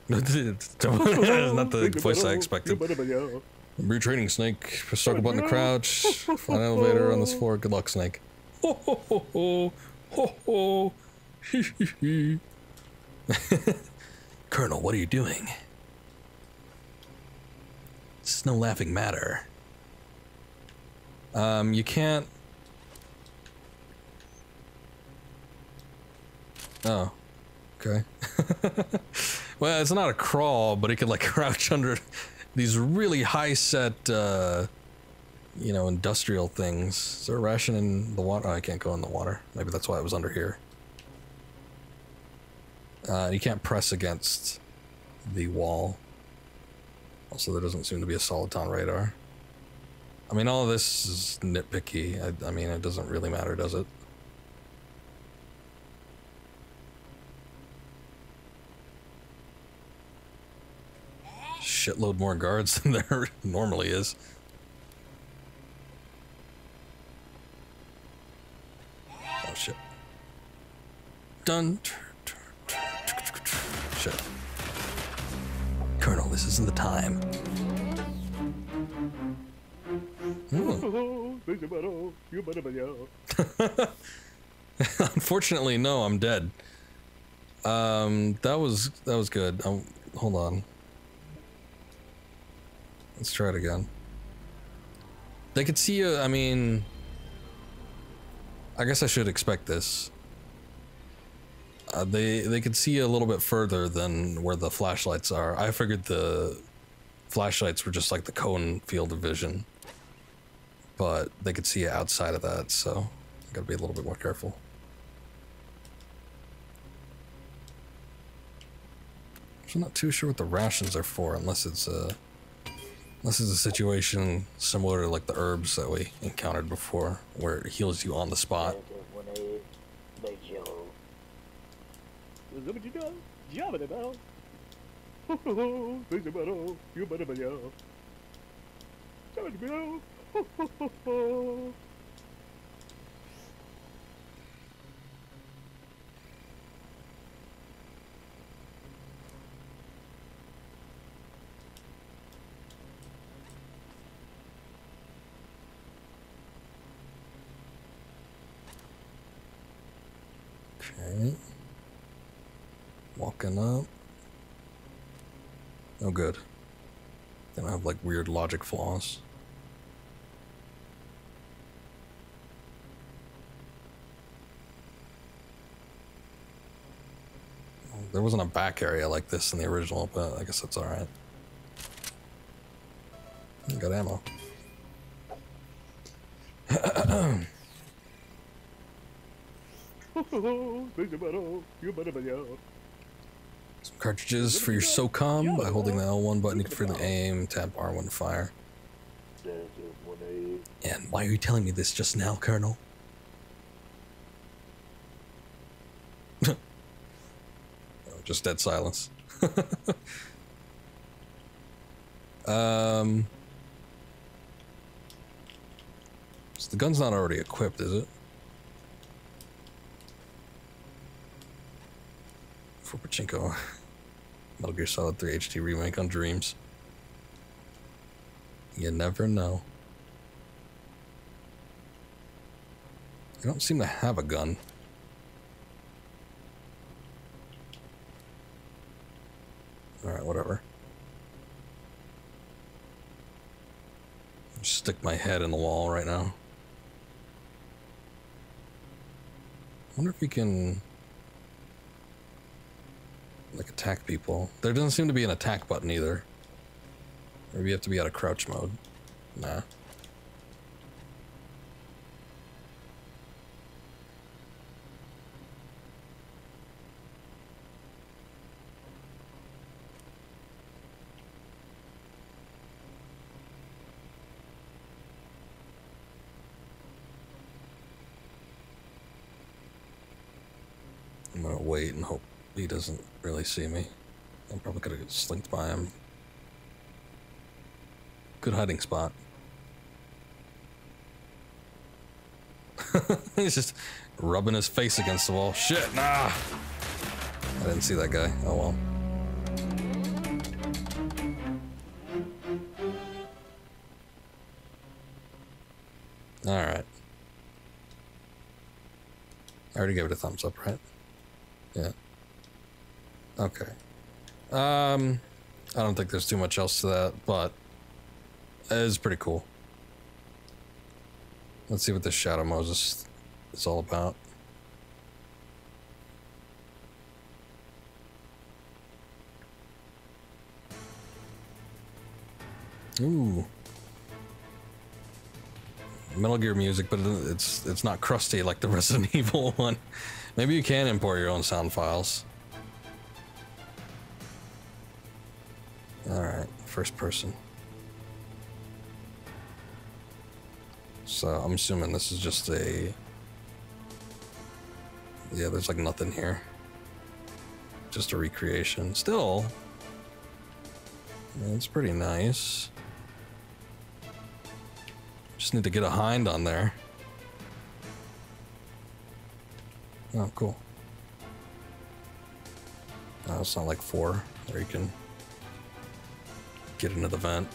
not the voice I expected. Retraining Snake. Press circle button to crouch. Find an elevator on this floor. Good luck, Snake. Ho ho ho ho. Ho ho. Hee hee hee. Colonel, what are you doing? This is no laughing matter. You can't... Oh. Okay. Well, it's not a crawl, but he could, like, crouch under these really high-set, you know, industrial things. Is there a ration in the water? Oh, I can't go in the water. Maybe that's why it was under here. You can't press against the wall. Also, there doesn't seem to be a Soliton radar. I mean, all of this is nitpicky. I mean, it doesn't really matter, does it? Shitload more guards than there normally is. Oh, shit. Done. Shit. Colonel, this isn't the time. Unfortunately, no, I'm dead. That was good. Hold on. Let's try it again. They could see you, I mean... I guess I should expect this. They could see you a little bit further than where the flashlights are. I figured the flashlights were just like the cone field of vision. But they could see you outside of that, so I gotta be a little bit more careful. So I'm not too sure what the rations are for, unless it's a situation similar to like the herbs that we encountered before, where it heals you on the spot. Okay. Walking up. Oh, good. They don't have like weird logic flaws. There wasn't a back area like this in the original, but I guess that's alright. Got ammo. Some cartridges for your SOCOM. By holding the L1 button, you can freely aim, tap R1 to fire. And why are you telling me this just now, Colonel? Just dead silence. So the gun's not already equipped, is it? For Pachinko. Metal Gear Solid 3 HD remake on Dreams. You never know. I don't seem to have a gun. Alright, whatever. Just stick my head in the wall right now. I wonder if we can like attack people. There doesn't seem to be an attack button either. Maybe you have to be out of crouch mode. Nah. I'm gonna wait and hope he doesn't really see me. I'm probably gonna get slinked by him. Good hiding spot. He's just rubbing his face against the wall. Shit, nah! I didn't see that guy. Oh well. Alright. I already gave it a thumbs up, right? Yeah. Okay. I don't think there's too much else to that, but it is pretty cool. Let's see what this Shadow Moses is all about. Ooh. Metal Gear music, but it's not crusty like the Resident Evil one. Maybe you can import your own sound files. Alright, first person. So I'm assuming this is just a... Yeah, there's like nothing here. Just a recreation. Still, it's pretty nice. Just need to get a hind on there. Oh, cool. Oh, it's not like 4 where you can get into the vent.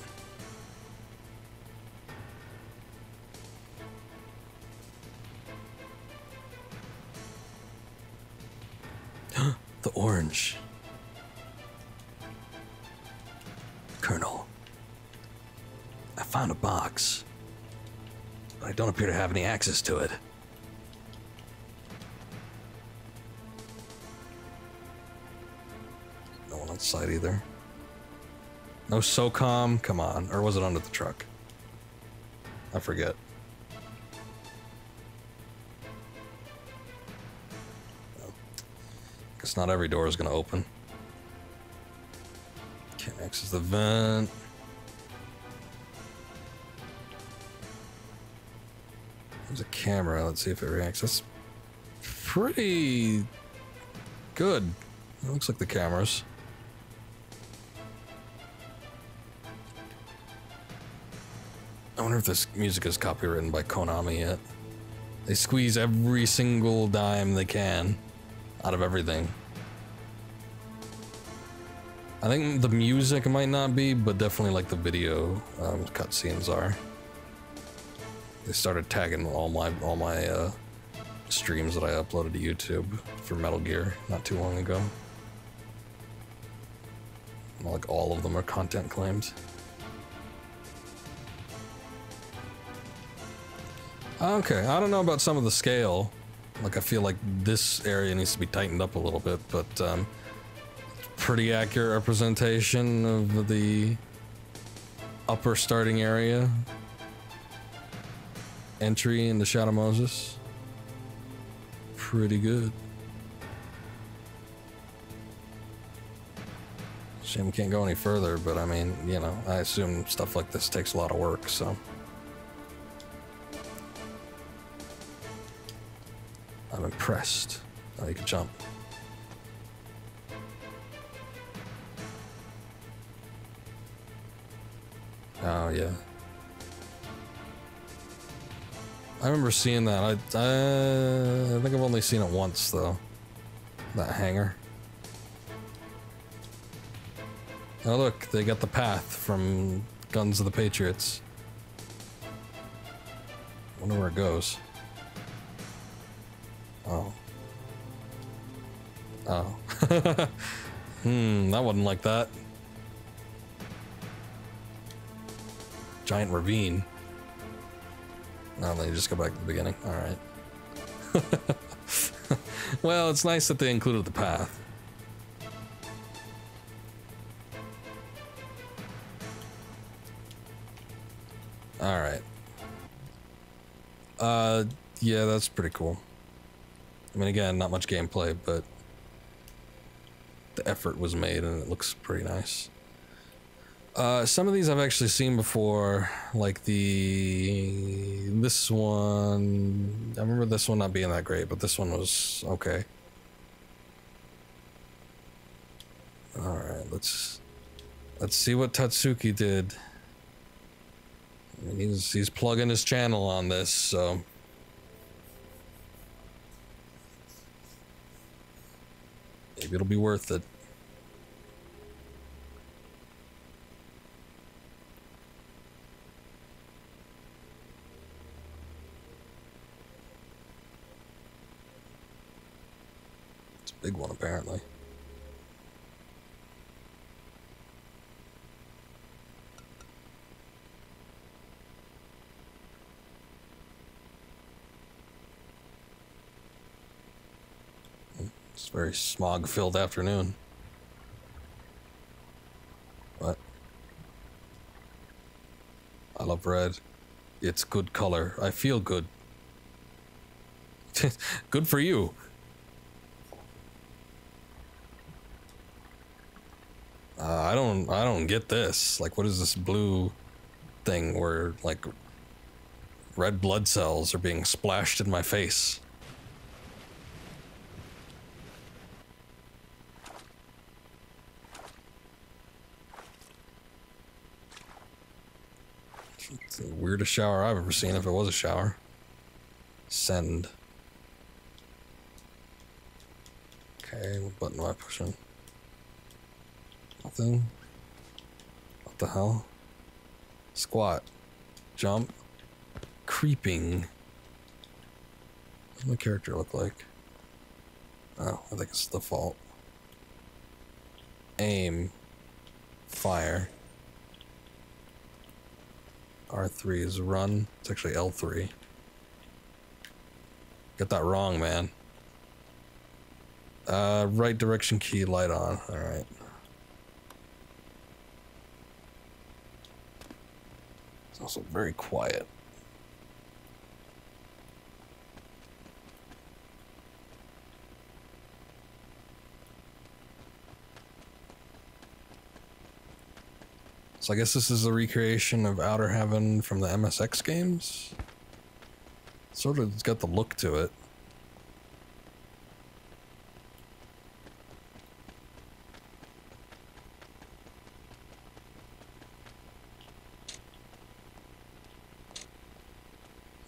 The orange. Colonel, I found a box, but I don't appear to have any access to it. No one on site either. No SOCOM, come on. Or was it under the truck? I forget. Guess not every door is gonna open. Next is the vent. There's a camera. Let's see if it reacts. That's pretty good. It looks like the cameras. I wonder if this music is copywritten by Konami yet. They squeeze every single dime they can out of everything. I think the music might not be, but definitely like the video cutscenes are. They started tagging all my streams that I uploaded to YouTube for Metal Gear not too long ago. Like all of them are content claimed. Okay, I don't know about some of the scale. Like I feel like this area needs to be tightened up a little bit, but pretty accurate representation of the upper starting area. Entry into Shadow Moses. Pretty good. Shame we can't go any further, but I mean, you know, I assume stuff like this takes a lot of work, so. I'm impressed. Oh, you can jump. Oh, yeah. I remember seeing that. I think I've only seen it once, though. That hangar. Oh, look, they got the path from Guns of the Patriots. Wonder where it goes. Oh. Oh. That wasn't like that. Giant ravine. No, let me just go back to the beginning. Alright. Well, it's nice that they included the path. Alright. Yeah, that's pretty cool. I mean, again, not much gameplay, but the effort was made and it looks pretty nice. Some of these I've actually seen before, like this one. I remember this one not being that great, but this one was okay. All right, let's see what Tatsuki did. I mean, he's plugging his channel on this, so. Maybe it'll be worth it. It's a big one, apparently. It's a very smog-filled afternoon. What? I love red. It's good color. I feel good. Good for you. I don't get this. Like, what is this blue thing where, like, red blood cells are being splashed in my face? It's the weirdest shower I've ever seen, if it was a shower. Send. Okay, what button am I pushing? Nothing. What the hell? Squat. Jump. Creeping. What does my character look like? Oh, I think it's default. Aim. Fire. R3 is run. It's actually L3. Get that wrong, man. Right direction key, light on. Alright. It's also very quiet. So I guess this is a recreation of Outer Heaven from the MSX games. Sort of, it's got the look to it.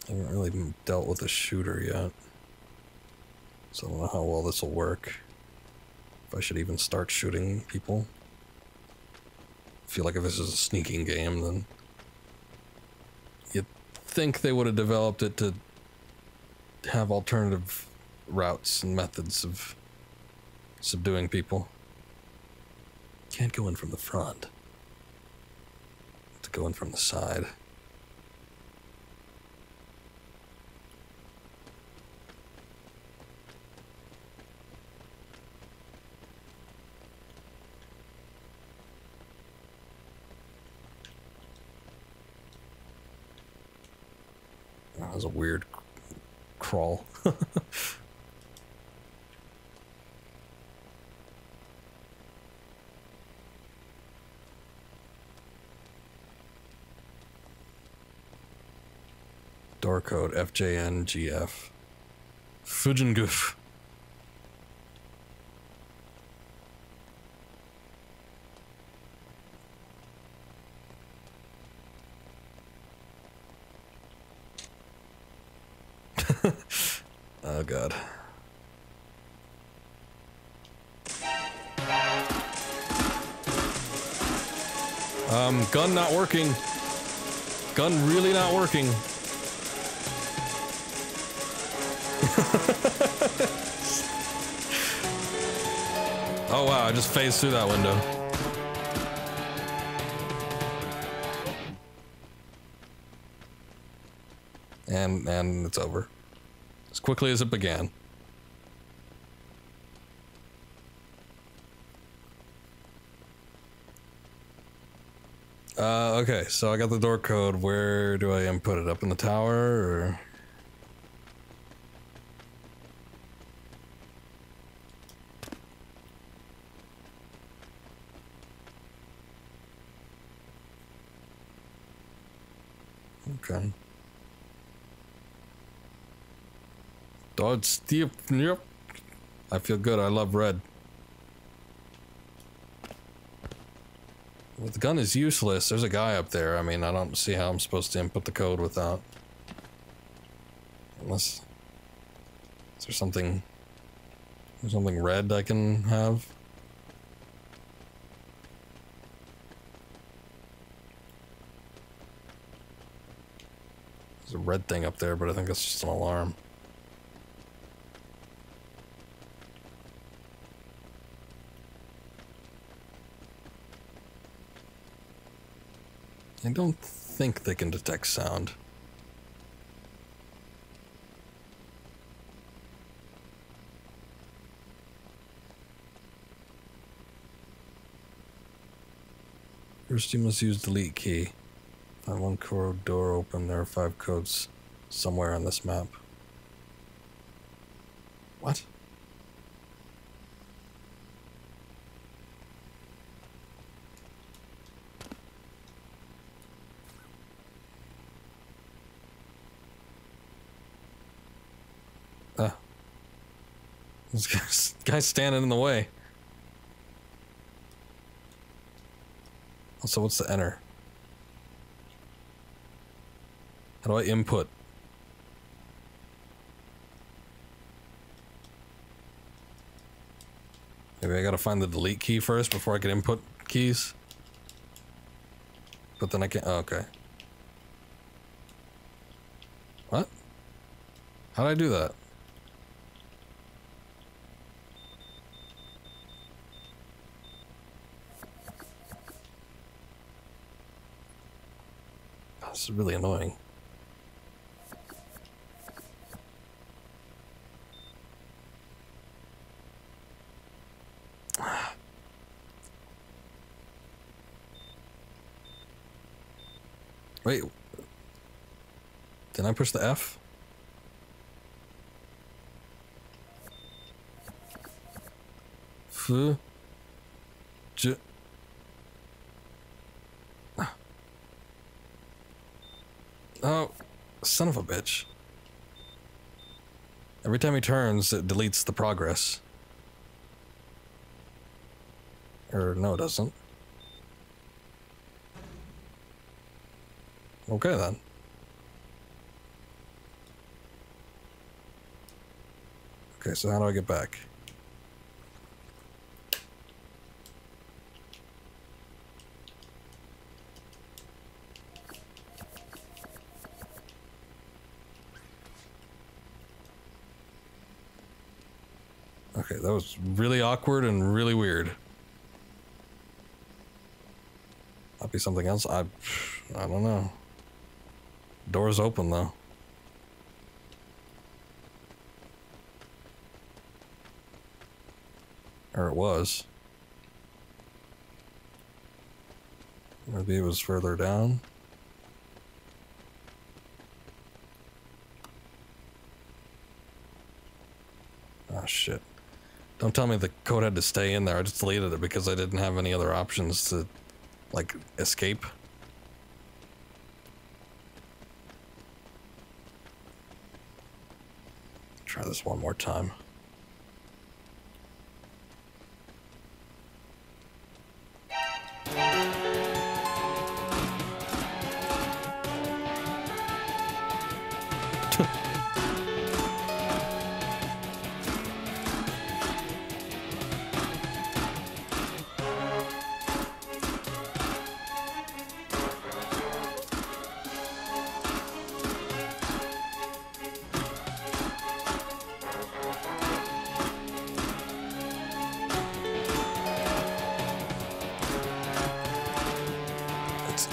I haven't really dealt with a shooter yet. So I don't know how well this will work. If I should even start shooting people. I feel like if this is a sneaking game, then you'd think they would have developed it to have alternative routes and methods of subduing people. Can't go in from the front. Have to go in from the side. That was a weird crawl. Door code FJNGF. Fujinguf. Oh god. Gun not working. Gun really not working. Oh wow, I just phased through that window. And it's over. As quickly as it began. Okay, so I got the door code. Where do I input it? Up in the tower, or? Okay. Dodge steep. Yep. I feel good. I love red. Well, the gun is useless. There's a guy up there. I mean, I don't see how I'm supposed to input the code without. Unless. Is there something. There's something red I can have? There's a red thing up there, but I think that's just an alarm. I don't think they can detect sound. First you must use delete key. Find one code door open. There are 5 codes somewhere on this map. What? This guy's standing in the way. Also, what's the enter? How do I input? Maybe I gotta find the delete key first before I can input keys? But then I can't. Oh, okay. What? How did I do that? This is really annoying. Wait. Did I push the F? F. J. son of a bitch. Every time he turns, it deletes the progress. Or no, it doesn't. Okay then. Okay, so how do I get back? Okay, that was really awkward and really weird. Might be something else. I don't know. Door's open though. Or it was. Maybe it was further down. Oh shit. Don't tell me the code had to stay in there. I just deleted it because I didn't have any other options to, like, escape. Try this one more time.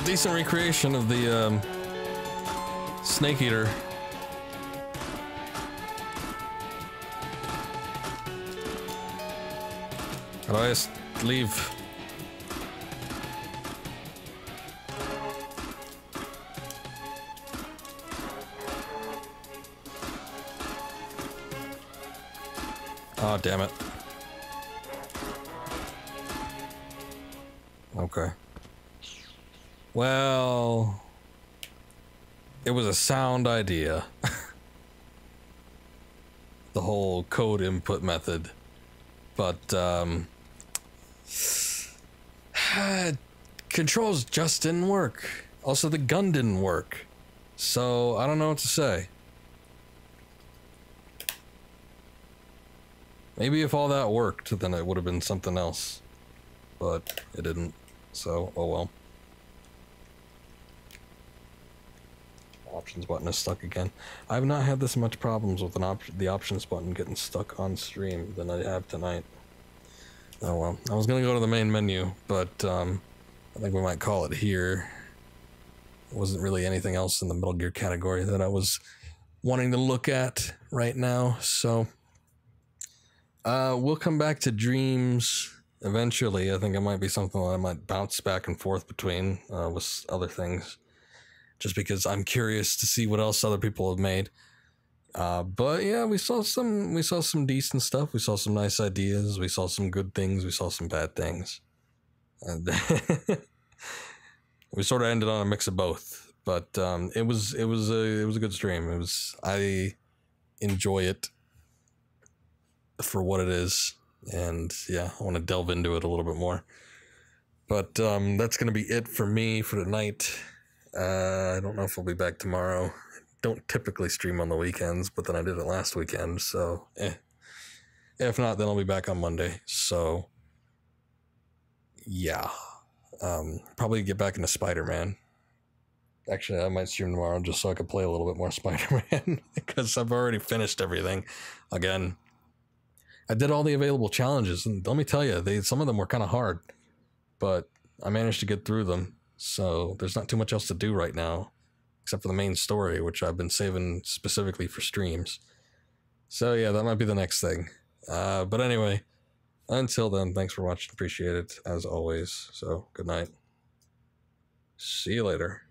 Decent recreation of the snake eater. How do I just leave? Oh, damn it. Okay. Well, it was a sound idea. The whole code input method. But, controls just didn't work. Also, the gun didn't work. So, I don't know what to say. Maybe if all that worked, then it would have been something else. But it didn't. So, oh well. Options button is stuck again. I've not had this much problems with the options button getting stuck on stream than I have tonight. Oh well. I was gonna go to the main menu, but I think we might call it here. There wasn't really anything else in the Metal Gear category that I was wanting to look at right now, so we'll come back to Dreams eventually. I think it might be something that I might bounce back and forth between with other things, just because I'm curious to see what else other people have made. But yeah, we saw some decent stuff. We saw some nice ideas. We saw some good things. We saw some bad things. And we sort of ended on a mix of both. But it was a good stream. I enjoy it for what it is. And yeah, I want to delve into it a little bit more. But that's going to be it for me for tonight. I don't know if I'll be back tomorrow. I don't typically stream on the weekends, but then I did it last weekend, so if not, then I'll be back on Monday. So yeah, probably get back into Spider-Man. Actually, I might stream tomorrow just so I can play a little bit more Spider-Man because I've already finished everything. Again, I did all the available challenges, and let me tell you, some of them were kind of hard, but I managed to get through them. So there's not too much else to do right now, except for the main story, which I've been saving specifically for streams. So yeah, that might be the next thing. But anyway, until then, thanks for watching. Appreciate it, as always. So good night. See you later.